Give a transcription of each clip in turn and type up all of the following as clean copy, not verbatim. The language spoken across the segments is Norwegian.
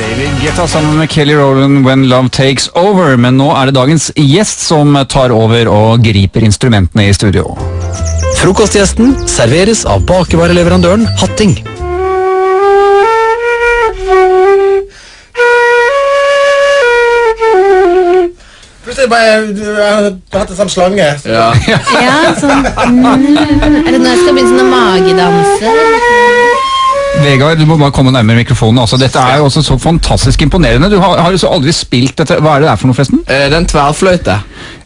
David Guetta sammen med Kelly Rowland, When Love Takes Over. Men nå det dagens gjest som tar over og griper instrumentene i studio. Frokostgjesten serveres av bakevareleverandøren Hatting. Plutselig bare hatt en sånn slange. Ja, sånn det når jeg skal begynne sånn å magedanse? Vegard, du må bare komme nærmere mikrofonen. Altså, dette jo også så fantastisk imponerende. Du har jo så aldri spilt dette. Hva det der for noe, forresten? det en tverrfløyte.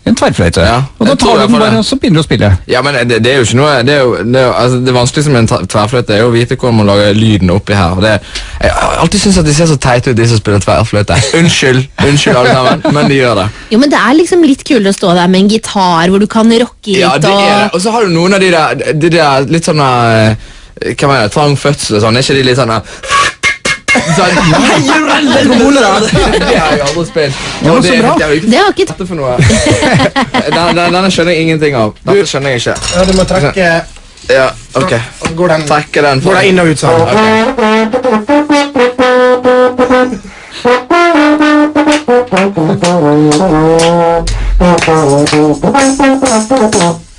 En tverrfløyte. Ja. Og da Jeg tror tar du det den for bare, det. og så begynner du å spille. Ja, men det jo ikke noe altså, det vanskeligste med en tverrfløyte jo å vite hvordan man lager lyden oppi her. Og jeg har alltid syntes at de ser så teit ut, de som spiller tverrfløyte. Unnskyld alle sammen, men de gjør det. Jo, men det liksom litt kulere å stå der med en gitar hvor du kan rocke litt. Ja, det det. Og så har du noen av de der litt sånn hva mener jeg, trang fødsel og sånn, ikke de litt sånn sånn, det har jeg aldri spilt. Ja, så bra. Det har ikke dette for noe. Denne skjønner jeg ingenting av. Dette skjønner jeg ikke. Ja, du må trekke. Ja, ok. Og så går den Trekke den. Går den inn og ut sånn.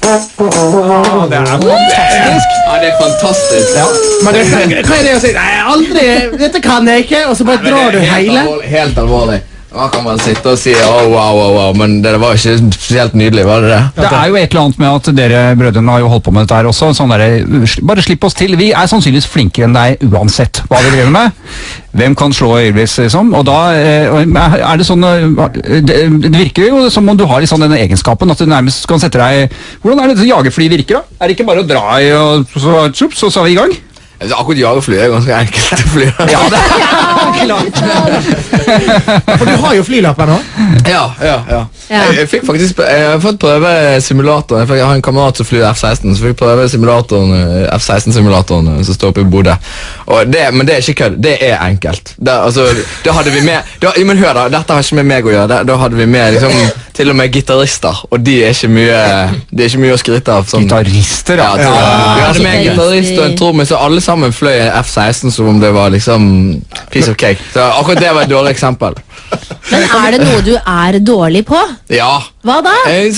Det fantastisk. Ja, det fantastisk. Ja. Men hva det å si? Nei, aldri, dette kan jeg ikke. Og så bare drar du hele. Helt alvorlig. Man kan bare sitte og si wow, men det var ikke spesielt nydelig, var det det? Det jo et eller annet med at dere brødrene har jo holdt på med dette her også. Sånn bare slipp oss til. Vi sannsynligvis flinkere enn deg uansett hva vi driver med. Hvem kan slå Ylvis, liksom? Og da det sånn det virker jo som om du har litt sånn denne egenskapen at du nærmest kan sette deg. Hvordan det jagerfly virker, da? Det ikke bare å dra i, og så vi i gang? Akkurat jagerfly ganske enkelt å fly. Ja, klart. For du har jo flylappen nå. Ja. Jeg fikk faktisk jeg har fått prøve simulatoren. Jeg har en kamerat som flyr F-16, så fikk jeg prøve simulatoren, F-16-simulatoren som står oppe i Bodø. Men det ikke kødd, det enkelt. Da hadde vi med men hør da, dette har ikke med meg å gjøre. Da hadde vi med liksom, til og med gitarister, og de ikke mye å skryte av. Sånn. Gitarister, ja. Vi hadde med en gitarist og en trommis, så alle sammen fløy F-16 som om det var liksom piece of cake. Så akkurat det var et dårlig eksempel. Men det noe du dårlig på? Ja. Hva da? Jeg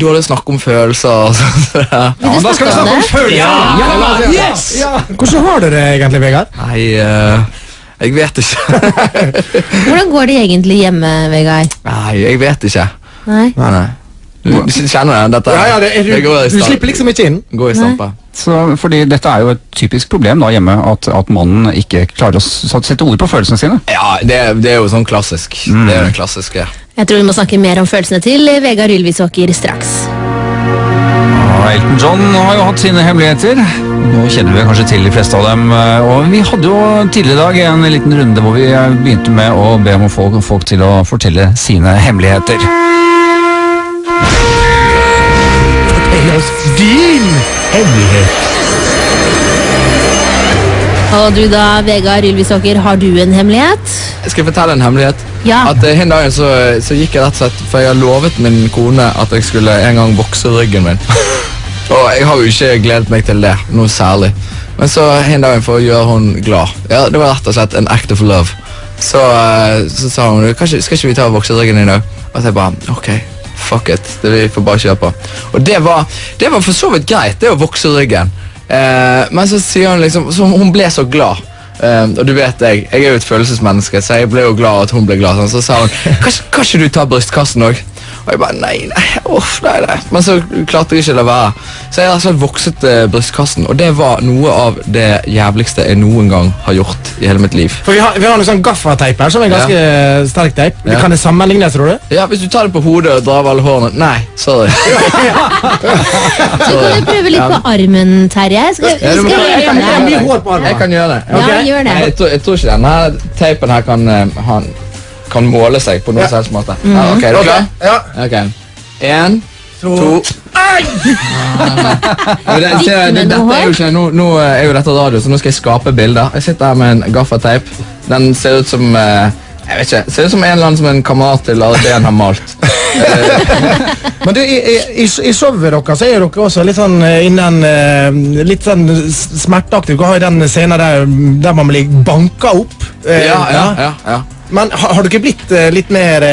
dårlig å snakke om følelser. Vil du snakke om det? følelser? Yes! Hvordan har du det egentlig, Vegard? Nei, jeg vet ikke. Hvordan går det egentlig hjemme, Vegard? Nei, jeg vet ikke. Nei. Du kjenner det? Dette du slipper liksom ikke inn. Gå i stampe. Fordi dette jo et typisk problem da hjemme, at mannen ikke klarer å sette ord på følelsene sine. Ja, det jo sånn klassisk. Det det klassiske. Jeg tror vi må snakke mer om følelsene til Vegard Ylvisåker straks. Elton John har jo hatt sine hemmeligheter. Nå kjenner vi kanskje til de fleste av dem. Og vi hadde jo tidligere i dag en liten runde hvor vi begynte med å be om å få folk til å fortelle sine hemmeligheter. Din hemmelighet. Og du da, Vegard Ylvisåker, har du en hemmelighet? Skal jeg fortelle en hemmelighet? Ja. At en dag så gikk jeg rett og slett, for jeg har lovet min kone at jeg skulle en gang vokse ryggen min. Og jeg har jo ikke gledet meg til det, noe særlig. Men så en dag for å gjøre hun glad. Ja, det var rett og slett en act of love. Så sa hun, skal ikke vi ta og vokse ryggen i dag? Og jeg bare, ok, fuck it, det vi får bare kjøpe. Og det var for så vidt greit, det å vokse ryggen. Men så sier hun liksom, så hun ble så glad. Og du vet jeg jo et følelsesmenneske, så jeg ble jo glad at hun ble glad. Så sa hun, kan ikke du ta brystkassen også? Og jeg bare, nei. Men så klarte jeg ikke det være. Så jeg har altså vokset brystkassen, og det var noe av det jævligste jeg noen gang har gjort i hele mitt liv. For vi har noe sånn gaffateip her, som ganske sterk teip. Ja. Kan det sammenlignes, tror du? Ja, hvis du tar det på hodet og drar av alle hårene. Nei, sorry. Du kan jo prøve litt på armen, Terje. Jeg har mye hår på armen. Jeg kan gjøre det. Ja, gjør det. Jeg tror ikke denne teipen her kan måle seg på noen selvs måte. Ja, ok, er du klar? Ja. Ok. 1, 2. Dette jo ikke, nå jo dette radio, så nå skal jeg skape bilder. Jeg sitter her med en gaffateip. Den ser ut som, jeg vet ikke, ser ut som en eller annen som en kamerat til Arden har malt. Men du, i showet deres er dere også litt sånn innen litt sånn smerteaktiv. Dere har jo den scenen der man blir banka opp. Ja. Men har dere blitt litt mer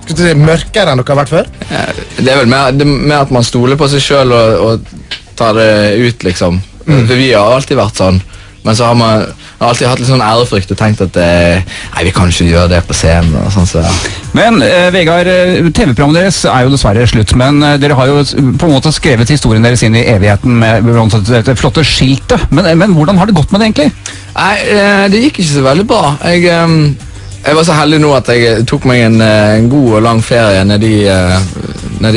skal du si, mørkere enn dere har vært før? Det er vel mer at man stoler på seg selv og tar det ut, liksom. For vi har alltid vært sånn. Men så har man alltid hatt litt sånn ærefrykt og tenkt at nei, vi kan ikke gjøre det på scenen. Og sånn, så. Men Vegard, TV-programmet deres er jo dessverre slutt, men dere har jo på en måte skrevet historien deres inn i evigheten med dette flotte skiltet. Men hvordan har det gått med det egentlig? Nei, det gikk ikke så veldig bra. Jeg var så heldig nå at jeg tok meg en god og lang ferie nede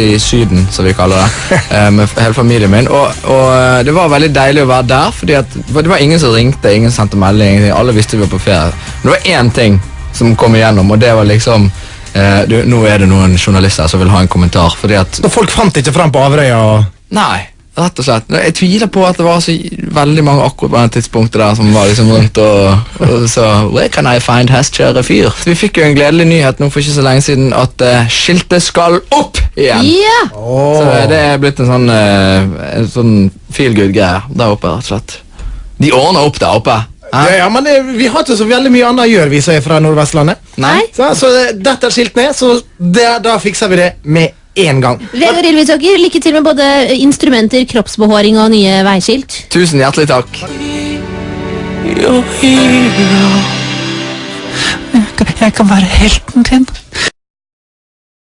i Syden, som vi kaller det, med hele familien min. Og det var veldig deilig å være der, fordi at det var ingen som ringte, ingen sendte melding, alle visste vi var på ferie. Men det var én ting som kom igjennom, og det var liksom nå er det noen journalister som vil ha en kommentar, fordi at Så folk fant ikke frem på Averøya? Nei, rett og slett. Jeg tviler på at det var så veldig mange akkurat på den tidspunktet der som var liksom rundt og så Where can I find hestkjøre fyr? Vi fikk jo en gledelig nyhet nå for ikke så lenge siden at skiltet skal opp igjen. Ja! Så det er blitt en sånn feel-good-greie der oppe, rett og slett. De ordner opp der oppe. Ja, men vi har ikke så veldig mye annet å gjøre, vi som er fra Nordvestlandet. Nei? Så dette er skilt ned, så da fikser vi det med en gang. Vegard Ylvisåker, lykke til med både instrumenter, kroppsbehåring og nye veiskilt. Tusen hjertelig takk. Jeg kan være helten din.